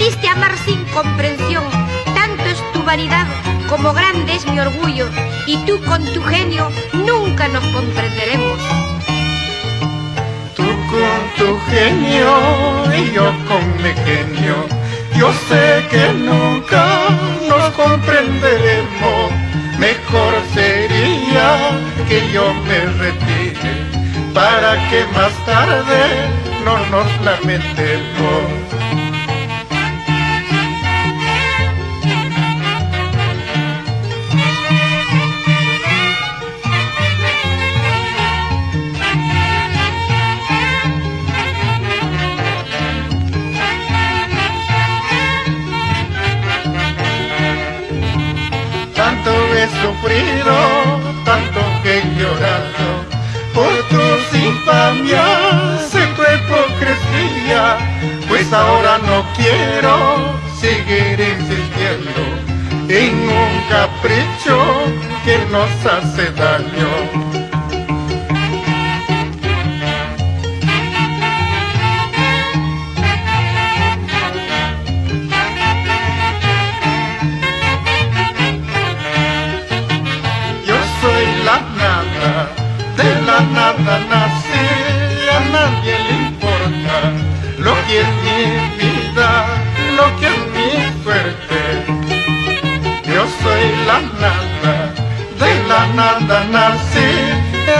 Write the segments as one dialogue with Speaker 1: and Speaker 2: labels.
Speaker 1: triste amar sin comprensión. Tanto es tu vanidad como grande es mi orgullo, y tú con tu genio nunca nos comprenderemos.
Speaker 2: Tú con tu genio y yo con mi genio, yo sé que nunca nos comprenderemos. Mejor sería que yo me retire para que más tarde no nos lamentemos. Tanto he sufrido, tanto he llorado por tus infamias y tu hipocresía, pues ahora no quiero seguir insistiendo en un capricho que nos hace daño. De la nada nací, a nadie le importa lo que es mi vida, lo que es mi suerte. Yo soy la nada, de la nada nací,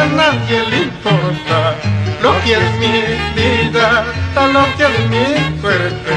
Speaker 2: a nadie le importa lo que es mi vida, lo que es mi suerte.